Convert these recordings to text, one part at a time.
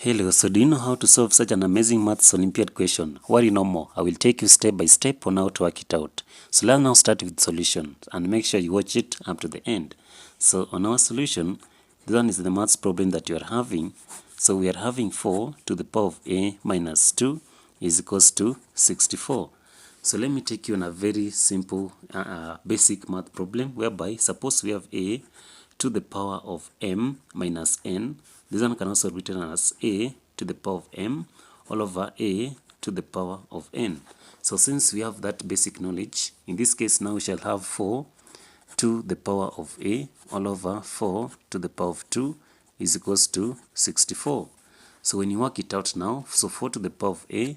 Hello, so do you know how to solve such an amazing maths Olympiad question? Worry no more, I will take you step by step on how to work it out. So let's now start with solution and make sure you watch it up to the end. So on our solution, this one is the maths problem that you are having. So we are having 4 to the power of a minus 2 is equals to 64. So let me take you on a very simple basic math problem whereby suppose we have a to the power of m minus n. This one can also be written as a to the power of m all over a to the power of n. So since we have that basic knowledge, in this case now we shall have 4 to the power of a all over 4 to the power of 2 is equals to 64. So when you work it out now, so 4 to the power of a,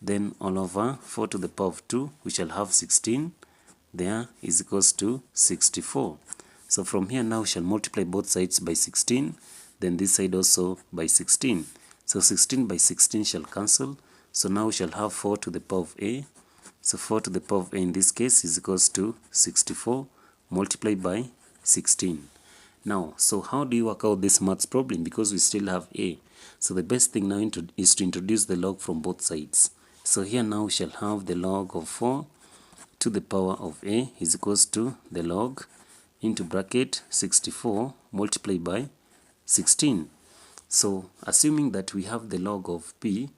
then all over 4 to the power of 2, we shall have 16 there is equals to 64. So from here now we shall multiply both sides by 16, then this side also by 16. So 16 by 16 shall cancel. So now we shall have 4 to the power of a. So 4 to the power of a in this case is equals to 64 multiplied by 16. Now, so how do you work out this maths problem? Because we still have a. So the best thing now is to introduce the log from both sides. So here now we shall have the log of 4 to the power of a is equals to the log into bracket 64 multiplied by 16. So assuming that we have the log of p,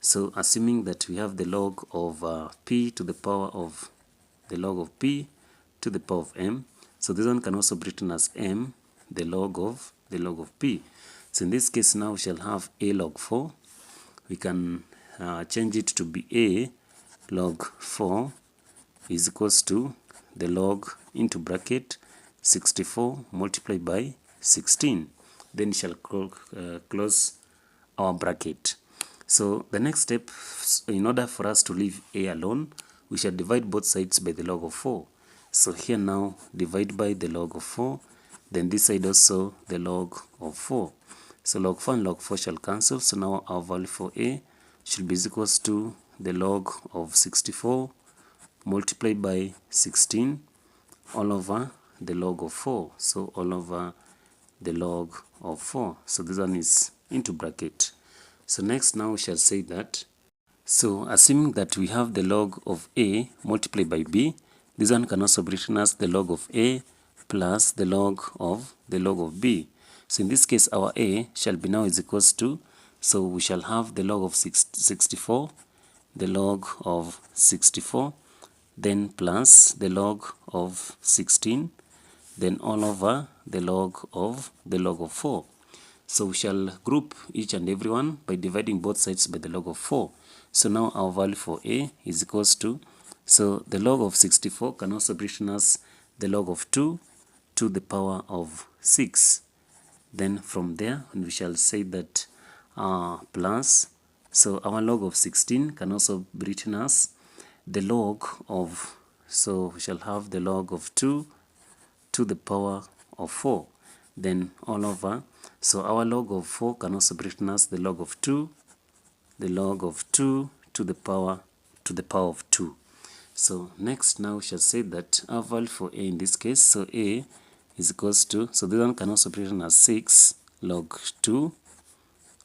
so assuming that we have the log of p to the power of the log of p to the power of m, so this one can also be written as m the log of p. So in this case now we shall have a log 4. We can change it to be a log 4 is equals to the log into bracket 64 multiplied by 16. Then shall close our bracket. So the next step, in order for us to leave a alone, we shall divide both sides by the log of 4. So here now divide by the log of 4, then this side also the log of 4. So log 4 and log 4 shall cancel. So now our value for a should be equals to the log of 64 multiplied by 16 all over the log of 4. So all over the log of 4. So this one is into bracket. So next now we shall say that, so assuming that we have the log of a multiplied by b, this one can also be written as the log of a plus the log of b. So in this case our a shall be now is equals to, so we shall have the log of 64, the log of 64, then plus the log of 16, then all over the log of 4. So we shall group each and every one by dividing both sides by the log of 4. So now our value for a is equals to, so the log of 64 can also be written as the log of 2 to the power of 6. Then from there we shall say that plus, so our log of 16 can also be written as the log of, so we shall have the log of 2 to the power of 4, then all over, so our log of 4 can also be written as the log of 2 to the power of 2. So next now we shall say that our value for a in this case, so a is equals to, so this one can also be written as 6 log 2,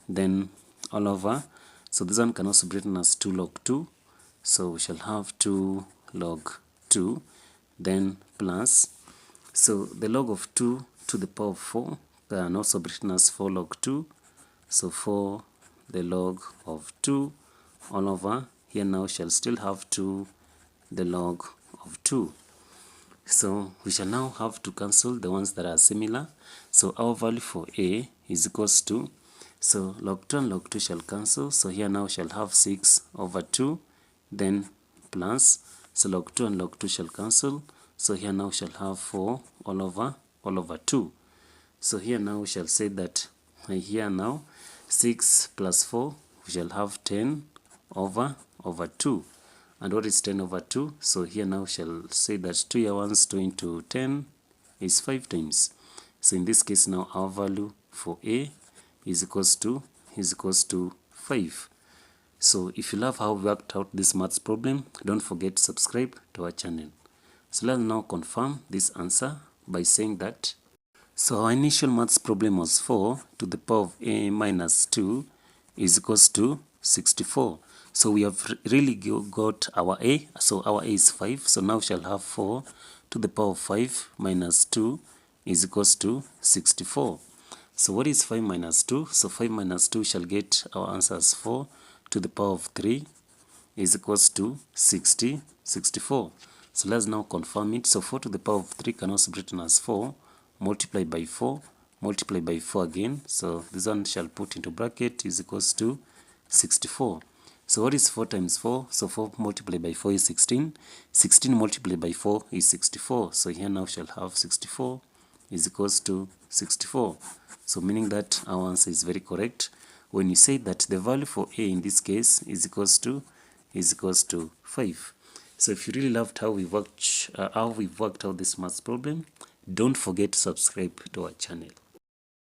then all over, so this one can also be written as 2 log 2, so we shall have 2 log 2, then plus, so the log of 2 to the power of 4 can also be written as 4 log 2, so 4 the log of 2 all over, here now shall still have 2 the log of 2. So we shall now have to cancel the ones that are similar. So our value for a is equals to, so log 2 and log 2 shall cancel, so here now shall have 6 over 2, then plus, so log 2 and log 2 shall cancel, so here now shall have 4 all over 2. So here now we shall say that here now 6 plus 4 we shall have 10 over 2. And what is 10 over 2? So here now shall say that 2 here once 2 into 10 is 5 times. So in this case now our value for a is equals to 5. So if you love how we worked out this maths problem, don't forget to subscribe to our channel. So let's now confirm this answer by saying that, So our initial maths problem was 4 to the power of a minus 2 is equals to 64. So we have really got our a. So our a is 5. So now we shall have 4 to the power of 5 minus 2 is equals to 64. So what is 5 minus 2? So 5 minus 2 shall get our answer as 4 to the power of 3 is equals to 64. So let's now confirm it. So 4 to the power of 3 can also be written as 4 multiplied by 4 multiplied by 4 again. So this one shall put into bracket is equals to 64. So what is 4 times 4? So 4 multiplied by 4 is 16. 16 multiplied by 4 is 64. So here now shall have 64 is equals to 64. So meaning that our answer is very correct when you say that the value for a in this case is equals to 5. So if you really loved how we've worked out this maths problem, don't forget to subscribe to our channel.